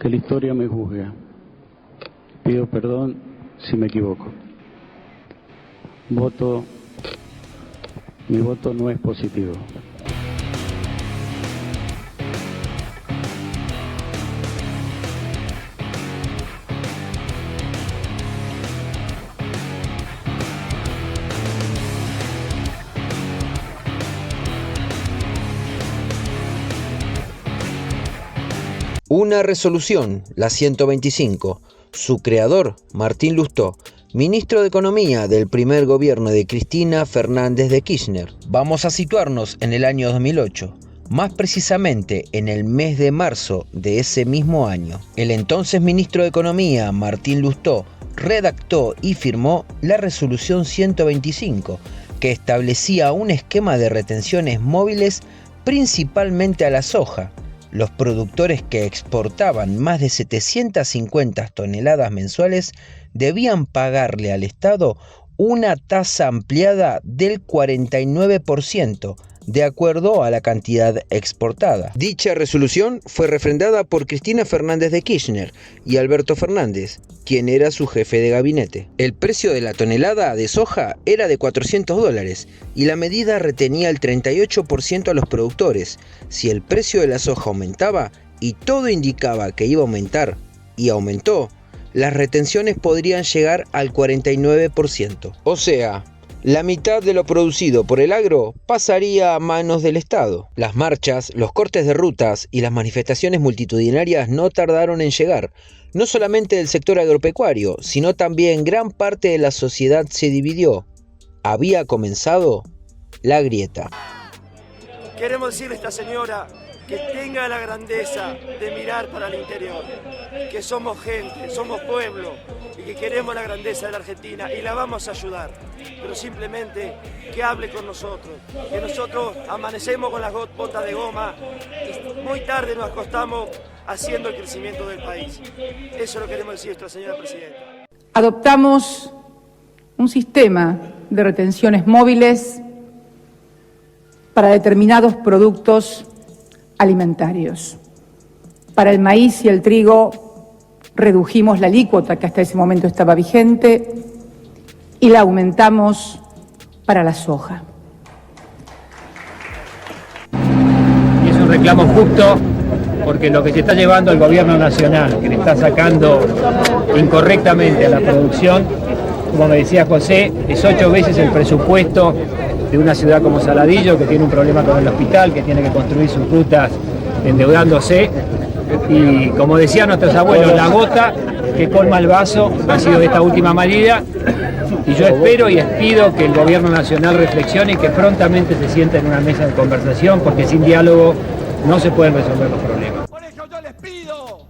Que la historia me juzgue. Pido perdón si me equivoco. Mi voto no es positivo. Una resolución, la 125. Su creador, Martín Lustó, ministro de Economía del primer gobierno de Cristina Fernández de Kirchner. Vamos a situarnos en el año 2008, más precisamente en el mes de marzo de ese mismo año. El entonces ministro de Economía, Martín Lustó, redactó y firmó la resolución 125, que establecía un esquema de retenciones móviles principalmente a la soja. Los productores que exportaban más de 750 toneladas mensuales debían pagarle al Estado una tasa ampliada del 49%, de acuerdo a la cantidad exportada. Dicha resolución fue refrendada por Cristina Fernández de Kirchner y Alberto Fernández, quien era su jefe de gabinete. El precio de la tonelada de soja era de $400 y la medida retenía el 38% a los productores. Si el precio de la soja aumentaba, y todo indicaba que iba a aumentar, y aumentó, las retenciones podrían llegar al 49%. O sea, la mitad de lo producido por el agro pasaría a manos del Estado. Las marchas, los cortes de rutas y las manifestaciones multitudinarias no tardaron en llegar. No solamente del sector agropecuario, sino también gran parte de la sociedad se dividió. Había comenzado la grieta. Queremos decirle a esta señora que tenga la grandeza de mirar para el interior, que somos gente, somos pueblo y que queremos la grandeza de la Argentina y la vamos a ayudar, pero simplemente que hable con nosotros, que nosotros amanecemos con las botas de goma y muy tarde nos acostamos haciendo el crecimiento del país. Eso lo queremos decir a nuestra señora presidenta. Adoptamos un sistema de retenciones móviles para determinados productos alimentarios. Para el maíz y el trigo redujimos la alícuota que hasta ese momento estaba vigente y la aumentamos para la soja. Y es un reclamo justo porque lo que se está llevando el gobierno nacional, que le está sacando incorrectamente a la producción, como me decía José, es 8 veces el presupuesto de una ciudad como Saladillo, que tiene un problema con el hospital, que tiene que construir sus rutas endeudándose. Y como decían nuestros abuelos, la gota que colma el vaso ha sido esta última medida. Y yo espero y pido que el gobierno nacional reflexione y que prontamente se siente en una mesa de conversación, porque sin diálogo no se pueden resolver los problemas. Por eso yo les pido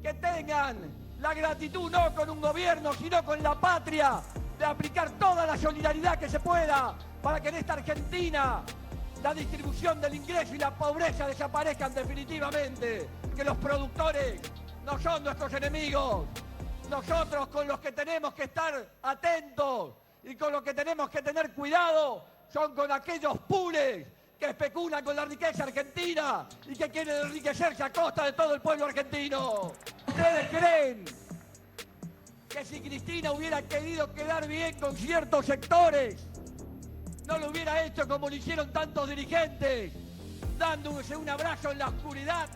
que tengan la gratitud no con un gobierno, sino con la patria, de aplicar toda la solidaridad que se pueda para que en esta Argentina la distribución del ingreso y la pobreza desaparezcan definitivamente, que los productores no son nuestros enemigos. Nosotros con los que tenemos que estar atentos y con los que tenemos que tener cuidado son con aquellos pules que especulan con la riqueza argentina y que quieren enriquecerse a costa de todo el pueblo argentino. ¿Ustedes creen que si Cristina hubiera querido quedar bien con ciertos sectores, no lo hubiera hecho como lo hicieron tantos dirigentes, dándose un abrazo en la oscuridad?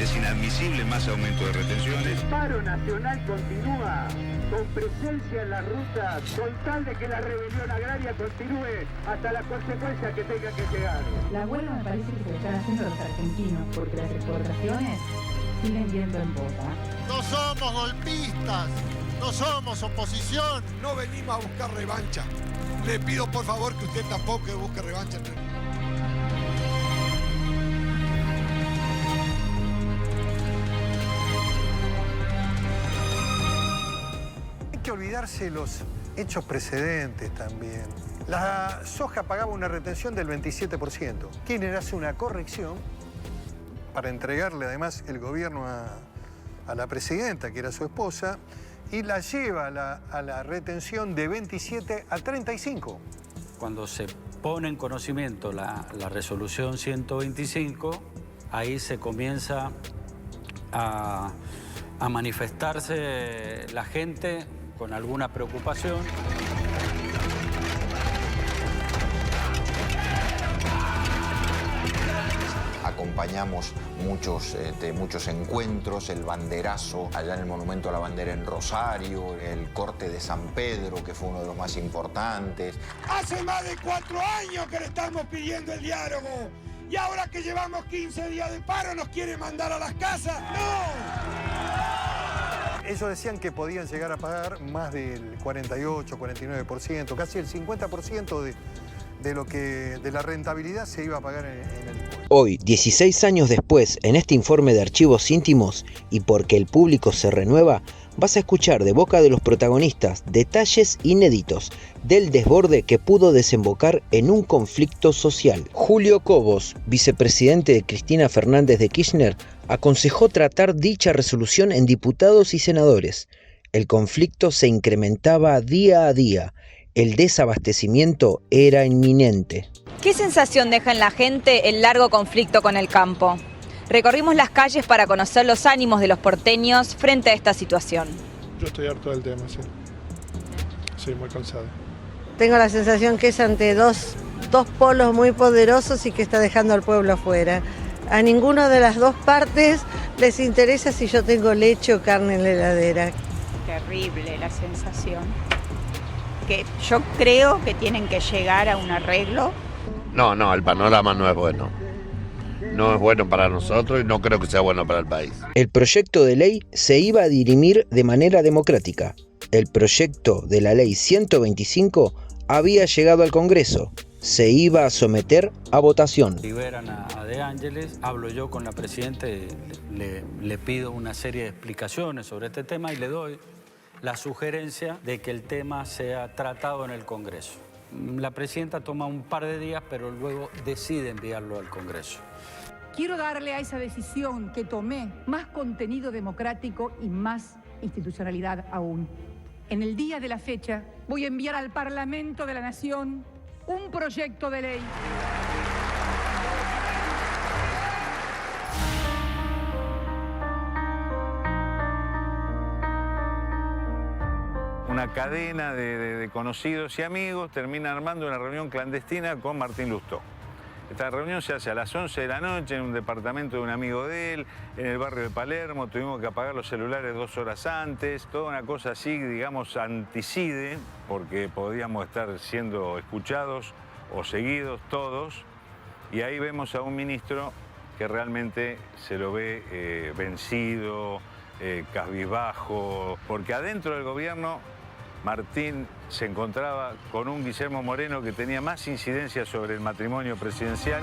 Es inadmisible más aumento de retenciones. El paro nacional continúa con presencia en las rutas, con tal de que la rebelión agraria continúe hasta la consecuencia que tenga que llegar. La huelga me parece que se le están haciendo a los argentinos, porque las exportaciones siguen yendo en boca. No somos golpistas, no somos oposición. No venimos a buscar revancha. Le pido por favor que usted tampoco busque revancha. Hay que olvidarse los hechos precedentes también. La soja pagaba una retención del 27%. Kirchner hace una corrección para entregarle además el gobierno a la presidenta, que era su esposa, y la lleva a la retención de 27 a 35. Cuando se pone en conocimiento la resolución 125, ahí se comienza a manifestarse la gente con alguna preocupación. Acompañamos muchos encuentros, el banderazo allá en el Monumento a la Bandera en Rosario, el corte de San Pedro, que fue uno de los más importantes. Hace más de 4 años que le estamos pidiendo el diálogo. Y ahora que llevamos 15 días de paro, ¿nos quiere mandar a las casas? ¡No! Ellos decían que podían llegar a pagar más del 48, 49%, casi el 50% de la rentabilidad se iba a pagar en el impuesto. Hoy, 16 años después, en este informe de archivos íntimos y porque el público se renueva, vas a escuchar de boca de los protagonistas detalles inéditos del desborde que pudo desembocar en un conflicto social. Julio Cobos, vicepresidente de Cristina Fernández de Kirchner, aconsejó tratar dicha resolución en diputados y senadores. El conflicto se incrementaba día a día. El desabastecimiento era inminente. ¿Qué sensación deja en la gente el largo conflicto con el campo? Recorrimos las calles para conocer los ánimos de los porteños frente a esta situación. Yo estoy harto del tema, sí. Estoy muy cansado. Tengo la sensación que es ante dos polos muy poderosos y que está dejando al pueblo afuera. A ninguna de las dos partes les interesa si yo tengo leche o carne en la heladera. Terrible la sensación. Que yo creo que tienen que llegar a un arreglo. No, el panorama no es bueno. No es bueno para nosotros y no creo que sea bueno para el país. El proyecto de ley se iba a dirimir de manera democrática. El proyecto de la ley 125 había llegado al Congreso. Se iba a someter a votación. Liberan a De Ángeles, hablo yo con la presidenta, le pido una serie de explicaciones sobre este tema y le doy la sugerencia de que el tema sea tratado en el Congreso. La presidenta toma un par de días, pero luego decide enviarlo al Congreso. Quiero darle a esa decisión que tomé más contenido democrático y más institucionalidad aún. En el día de la fecha voy a enviar al Parlamento de la Nación un proyecto de ley. Una cadena de conocidos y amigos termina armando una reunión clandestina con Martín Lustó. Esta reunión se hace a las 11 de la noche en un departamento de un amigo de él, en el barrio de Palermo. Tuvimos que apagar los celulares 2 horas antes. Toda una cosa así, digamos, anticide, porque podíamos estar siendo escuchados o seguidos todos. Y ahí vemos a un ministro que realmente se lo ve vencido, cabizbajo, porque adentro del gobierno Martín se encontraba con un Guillermo Moreno que tenía más incidencia sobre el matrimonio presidencial.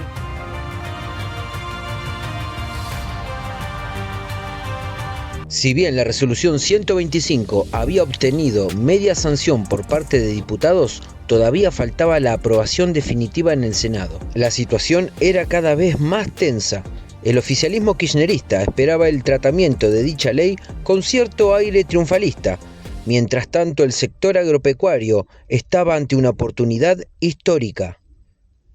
Si bien la resolución 125 había obtenido media sanción por parte de diputados, todavía faltaba la aprobación definitiva en el Senado. La situación era cada vez más tensa. El oficialismo kirchnerista esperaba el tratamiento de dicha ley con cierto aire triunfalista. Mientras tanto, el sector agropecuario estaba ante una oportunidad histórica: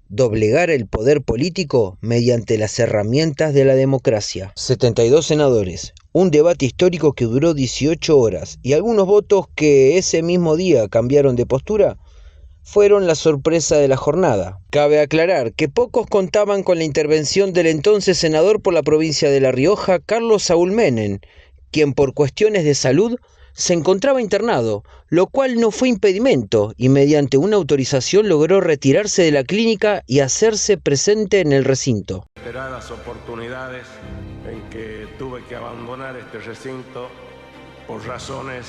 doblegar el poder político mediante las herramientas de la democracia. 72 senadores, un debate histórico que duró 18 horas y algunos votos que ese mismo día cambiaron de postura fueron la sorpresa de la jornada. Cabe aclarar que pocos contaban con la intervención del entonces senador por la provincia de La Rioja, Carlos Saúl Menem, quien por cuestiones de salud se encontraba internado, lo cual no fue impedimento y mediante una autorización logró retirarse de la clínica y hacerse presente en el recinto. Esperadas oportunidades en que tuve que abandonar este recinto por razones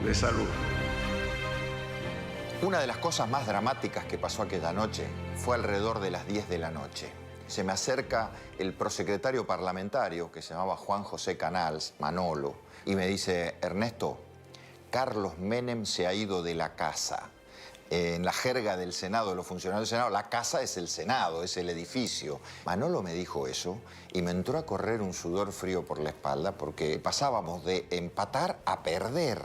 de salud. Una de las cosas más dramáticas que pasó aquella noche fue alrededor de las 10 de la noche. Se me acerca el prosecretario parlamentario, que se llamaba Juan José Canals, Manolo, y me dice: Ernesto, Carlos Menem se ha ido de la casa. En la jerga del Senado, de los funcionarios del Senado, la casa es el Senado, es el edificio. Manolo me dijo eso y me entró a correr un sudor frío por la espalda porque pasábamos de empatar a perder.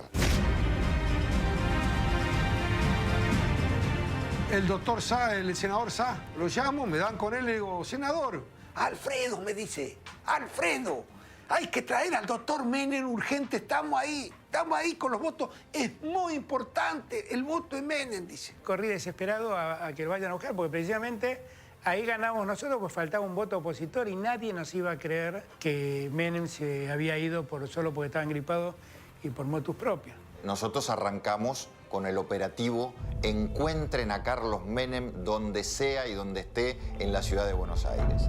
el doctor Sá, el senador Sá, lo llamo, me dan con él, le digo, senador, Alfredo, me dice, Alfredo, hay que traer al doctor Menem urgente, estamos ahí con los votos, es muy importante el voto de Menem, dice. Corrí desesperado a que lo vayan a buscar, porque precisamente ahí ganamos nosotros, pues faltaba un voto opositor y nadie nos iba a creer que Menem se había ido solo porque estaba engripado y por motus propios. Nosotros arrancamos con el operativo Encuentren a Carlos Menem donde sea y donde esté en la ciudad de Buenos Aires.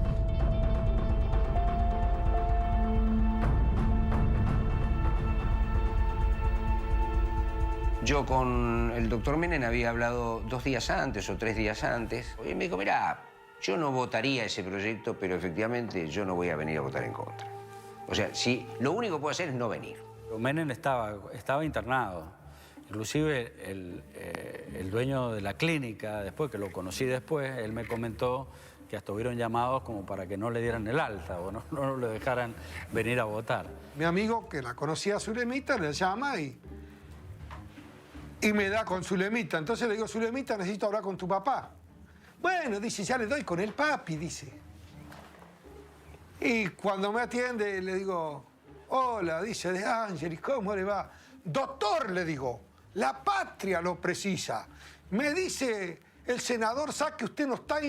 Yo con el doctor Menem había hablado 2 días antes o 3 días antes. Y me dijo, mirá, yo no votaría ese proyecto, pero efectivamente yo no voy a venir a votar en contra. O sea, si lo único que puedo hacer es no venir. Menem estaba internado. Inclusive el dueño de la clínica, después que lo conocí después, él me comentó que hasta hubieron llamados como para que no le dieran el alta o no le dejaran venir a votar. Mi amigo, que la conocía a Zulemita, le llama y me da con Zulemita. Entonces le digo, Zulemita, necesito hablar con tu papá. Bueno, dice, ya le doy con el papi, dice. Y cuando me atiende, le digo, hola, dice, De Angelis, ¿cómo le va? Doctor, le digo, la patria lo precisa. Me dice el senador Sá que usted no está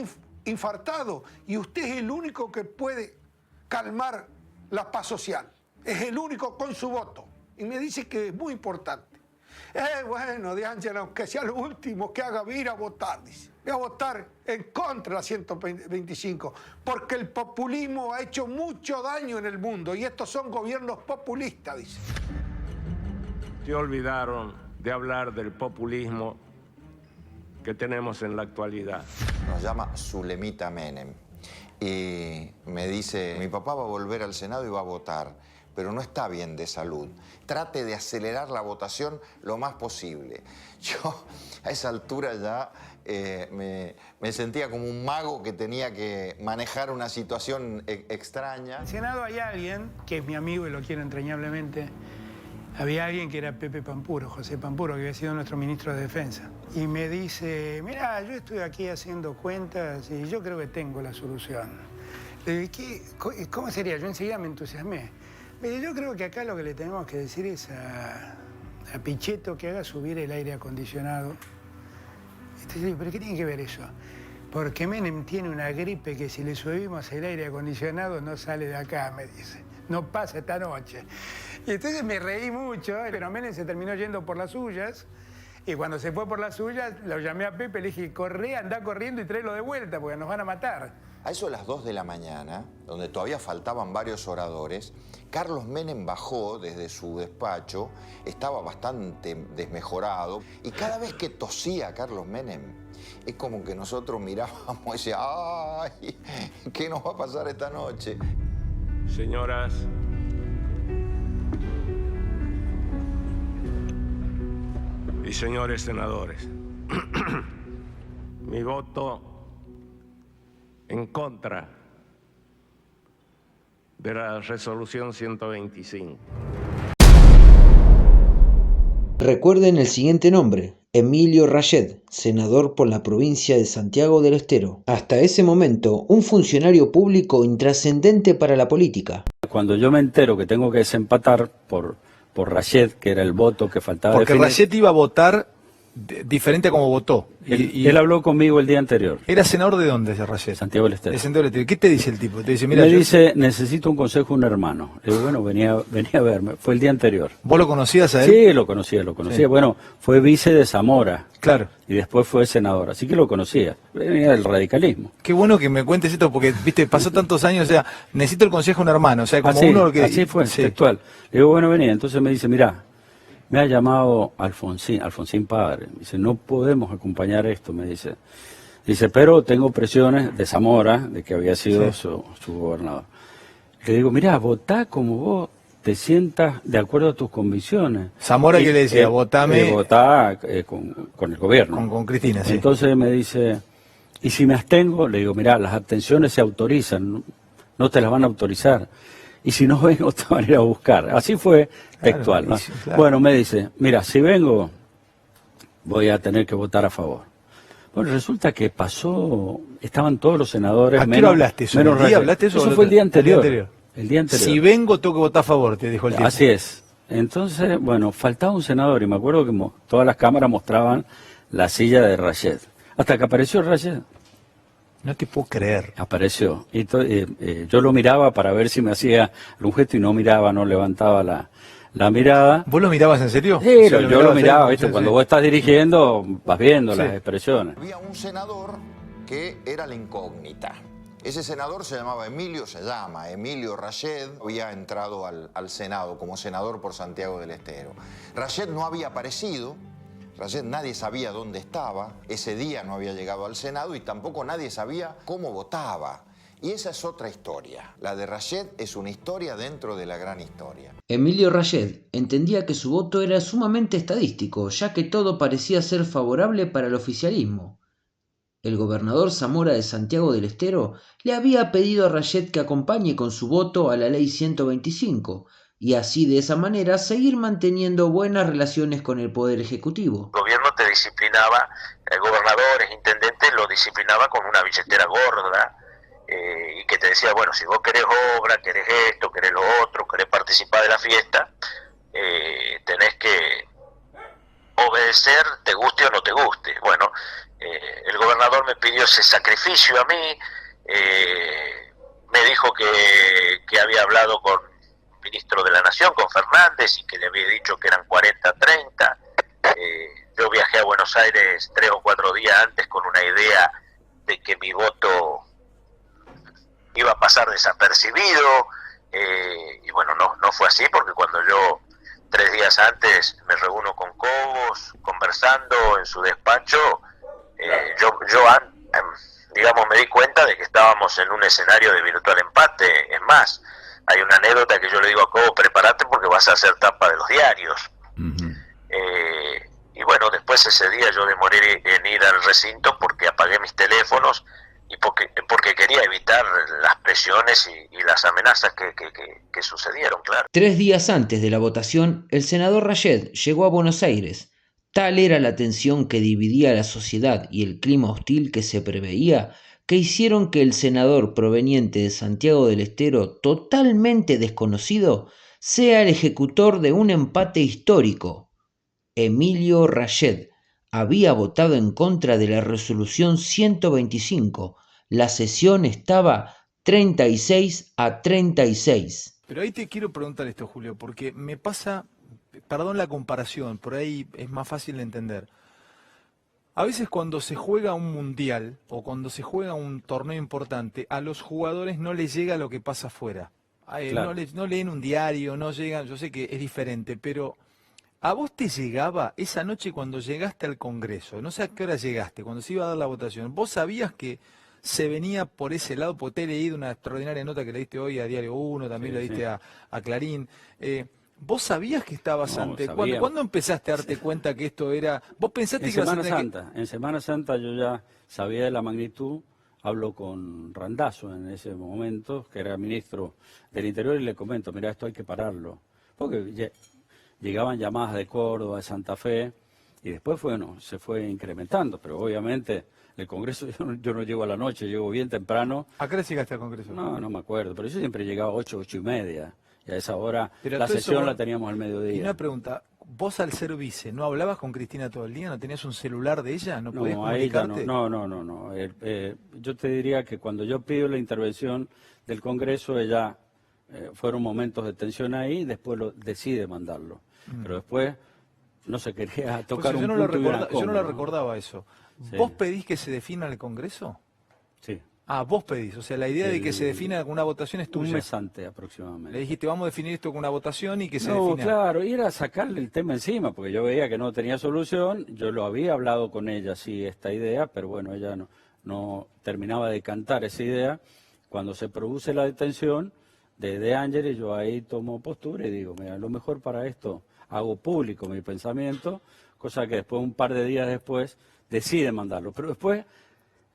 infartado y usted es el único que puede calmar la paz social. Es el único con su voto. Y me dice que es muy importante. Bueno, De Ángel, aunque sea lo último que haga, voy a ir a votar, dice. Voy a votar en contra de la 125, porque el populismo ha hecho mucho daño en el mundo y estos son gobiernos populistas, dice. Se olvidaron de hablar del populismo que tenemos en la actualidad. Nos llama Zulemita Menem y me dice, mi papá va a volver al Senado y va a votar, pero no está bien de salud. Trate de acelerar la votación lo más posible. Yo a esa altura ya me sentía como un mago que tenía que manejar una situación extraña. En el Senado hay alguien, que es mi amigo y lo quiero entrañablemente, había alguien que era Pepe Pampuro, José Pampuro, que había sido nuestro ministro de Defensa. Y me dice, mirá, yo estoy aquí haciendo cuentas y yo creo que tengo la solución. Le dije, ¿cómo sería? Yo enseguida me entusiasmé. Me dice, yo creo que acá lo que le tenemos que decir es a Pichetto que haga subir el aire acondicionado. Entonces, ¿pero qué tiene que ver eso? Porque Menem tiene una gripe que si le subimos el aire acondicionado no sale de acá, me dice. No pasa esta noche. Y entonces me reí mucho, pero Menem se terminó yendo por las suyas. Y cuando se fue por las suyas, lo llamé a Pepe, le dije, corre, anda corriendo y tráelo de vuelta, porque nos van a matar. A eso de las 2 de la mañana, donde todavía faltaban varios oradores, Carlos Menem bajó desde su despacho, estaba bastante desmejorado, y cada vez que tosía Carlos Menem, es como que nosotros mirábamos y decíamos, ¡ay! ¿Qué nos va a pasar esta noche? Señoras y señores senadores, mi voto en contra de la resolución 125. Recuerden el siguiente nombre, Emilio Rayet, senador por la provincia de Santiago del Estero. Hasta ese momento, un funcionario público intrascendente para la política. Cuando yo me entero que tengo que desempatar por Rayet, que era el voto que faltaba porque definir. Rayet iba a votar diferente a como votó. Él habló conmigo el día anterior. ¿Era senador de dónde ese Rayet? Santiago del Estero. De Santiago del Estero. ¿Qué te dice el tipo? Te dice, mira, me dice, necesito un consejo, un hermano. Le digo, bueno, venía a verme. Fue el día anterior. ¿Vos lo conocías a él? Sí, lo conocía. Sí. Bueno, fue vice de Zamora. Claro. Y después fue senador, así que lo conocía. Venía del radicalismo. Qué bueno que me cuentes esto, porque, viste, pasó tantos años, o sea, necesito el consejo de un hermano. O sea, como uno que... Así fue, textual. Le digo, bueno, venía. Entonces me dice, mirá, me ha llamado Alfonsín padre. Me dice, no podemos acompañar esto, me dice. Dice, pero tengo presiones de Zamora, de que había sido su gobernador. Le digo, mirá, votá como vos te sientas de acuerdo a tus convicciones. Zamora, que le decía, votame... Votá con el gobierno. Con Cristina, sí. Entonces me dice, ¿y si me abstengo? Le digo, mirá, las abstenciones se autorizan, no te las van a autorizar. Y si no vengo, te van a ir a buscar. Así fue textual, ¿no? Claro. Bueno, me dice, mira, si vengo, voy a tener que votar a favor. Bueno, resulta que pasó, estaban todos los senadores. ¿A qué hora hablaste eso? Menos ¿El día hablaste eso? Eso fue el día anterior. El día anterior. Si vengo, tengo que votar a favor, te dijo el tipo. Así es. Entonces, bueno, faltaba un senador y me acuerdo que todas las cámaras mostraban la silla de Rayed. Hasta que apareció Rayed. No te puedo creer. Apareció. Y yo lo miraba para ver si me hacía algún gesto y no miraba, no levantaba la mirada. ¿Vos lo mirabas en serio? Sí, yo lo miraba, ¿viste? Sí, Cuando sí. vos estás dirigiendo, vas viendo Sí. las expresiones. Había un senador que era la incógnita. Ese senador se llama Emilio Rayed, había entrado al Senado como senador por Santiago del Estero. Rayed no había aparecido, Rayed nadie sabía dónde estaba, ese día no había llegado al Senado y tampoco nadie sabía cómo votaba. Y esa es otra historia. La de Rayed es una historia dentro de la gran historia. Emilio Rayed entendía que su voto era sumamente estadístico, ya que todo parecía ser favorable para el oficialismo. El gobernador Zamora de Santiago del Estero le había pedido a Rayed que acompañe con su voto a la ley 125 y así de esa manera seguir manteniendo buenas relaciones con el Poder Ejecutivo. El gobierno te disciplinaba, gobernadores, intendentes, lo disciplinaba con una billetera gorda y que te decía, bueno, si vos querés obra, querés esto, querés lo otro, querés participar de la fiesta, tenés que obedecer, te guste o no te guste. Bueno, el gobernador me pidió ese sacrificio a mí, me dijo que había hablado con el ministro de la Nación, con Fernández, y que le había dicho que eran 40-30. Yo viajé a Buenos Aires 3 o 4 días antes con una idea de que mi voto iba a pasar desapercibido, y bueno, no fue así, porque cuando yo 3 días antes me reúno con Cobos, conversando en su despacho, digamos, me di cuenta de que estábamos en un escenario de virtual empate. Es más, hay una anécdota que yo le digo a Cobos, prepárate porque vas a hacer tapa de los diarios. Y bueno, después ese día yo demoré en ir al recinto porque apagué mis teléfonos y porque quería evitar las presiones y las amenazas que sucedieron, claro. 3 días antes de la votación, el senador Rayed llegó a Buenos Aires. Tal era la tensión que dividía a la sociedad y el clima hostil que se preveía, que hicieron que el senador proveniente de Santiago del Estero, totalmente desconocido, sea el ejecutor de un empate histórico. Emilio Rayed había votado en contra de la resolución 125. La sesión estaba 36-36. Pero ahí te quiero preguntar esto, Julio, porque me pasa, perdón la comparación, por ahí es más fácil de entender. A veces cuando se juega un mundial o cuando se juega un torneo importante, a los jugadores no les llega lo que pasa afuera. Claro. No leen un diario, no llegan, yo sé que es diferente, pero ¿a vos te llegaba esa noche cuando llegaste al Congreso? No sé a qué hora llegaste, cuando se iba a dar la votación. ¿Vos sabías que se venía por ese lado? Porque te he leído una extraordinaria nota que le diste hoy a Diario 1, también le diste a Clarín. ¿Vos sabías que estabas ante? ¿Cuándo empezaste a darte cuenta que esto era? ¿Vos pensaste que ibas a tener En Semana Santa yo ya sabía de la magnitud. Hablo con Randazzo en ese momento, que era ministro del Interior, y le comento, mira, esto hay que pararlo. Porque llegaban llamadas de Córdoba, de Santa Fe, y después se fue incrementando, pero obviamente el Congreso, yo no llego a la noche, llego bien temprano. ¿A qué hora llegaste al Congreso? No me acuerdo, pero yo siempre llegaba a 8:30, y a esa hora pero la sesión la teníamos al mediodía. Y una pregunta, vos al ser vice, ¿no hablabas con Cristina todo el día? ¿No tenías un celular de ella? ¿No podías comunicarte? No. Yo te diría que cuando yo pido la intervención del Congreso, ella fueron momentos de tensión ahí, después decide mandarlo. Pero después no se quería tocar pues un punto yo no lo recordaba eso. Sí. ¿Vos pedís que se defina el Congreso? Sí. Ah, vos pedís, o sea, la idea de que se defina con una votación es tuya. Un mes antes aproximadamente. Le dijiste, vamos a definir esto con una votación y que se defina. Claro, y era sacarle el tema encima, porque yo veía que no tenía solución. Yo lo había hablado con ella, sí, esta idea, pero bueno, ella no terminaba de cantar esa idea. Cuando se produce la detención de De Angelis, yo ahí tomo postura y digo, mira, lo mejor para esto, hago público mi pensamiento, cosa que después, un par de días después, decide mandarlo. Pero después,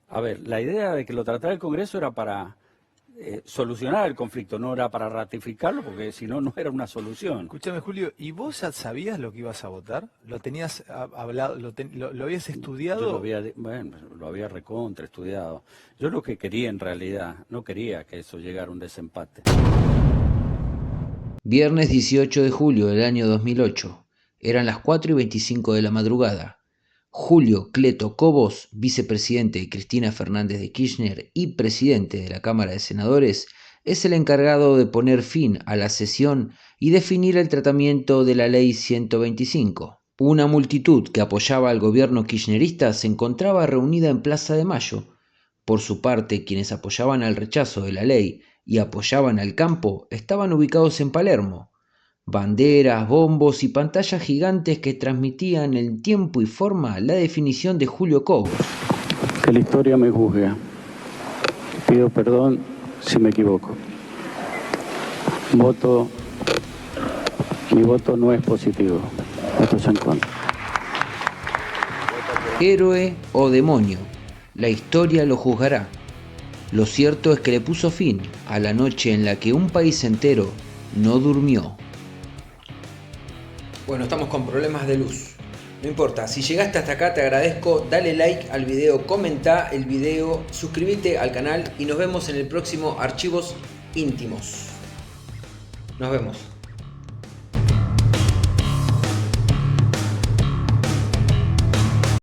a ver, la idea de que lo tratara el Congreso era para solucionar el conflicto, no era para ratificarlo, porque si no, no era una solución. Escúchame, Julio, ¿y vos ya sabías lo que ibas a votar? ¿Lo tenías hablado, lo habías estudiado? Yo lo había recontra estudiado. Yo lo que quería en realidad, no quería que eso llegara a un desempate. Viernes 18 de julio del año 2008. Eran las 4:25 de la madrugada. Julio Cleto Cobos, vicepresidente de Cristina Fernández de Kirchner y presidente de la Cámara de Senadores, es el encargado de poner fin a la sesión y definir el tratamiento de la Ley 125. Una multitud que apoyaba al gobierno kirchnerista se encontraba reunida en Plaza de Mayo. Por su parte, quienes apoyaban al rechazo de la ley y apoyaban al campo estaban ubicados en Palermo. Banderas, bombos y pantallas gigantes que transmitían en tiempo y forma la definición de Julio Cobos. Que la historia me juzgue. Pido perdón si me equivoco. Mi voto no es positivo. Voto es en contra. Héroe o demonio, la historia lo juzgará. Lo cierto es que le puso fin a la noche en la que un país entero no durmió. Bueno, estamos con problemas de luz. No importa, si llegaste hasta acá te agradezco, dale like al video, comenta el video, suscríbete al canal y nos vemos en el próximo Archivos Íntimos. Nos vemos.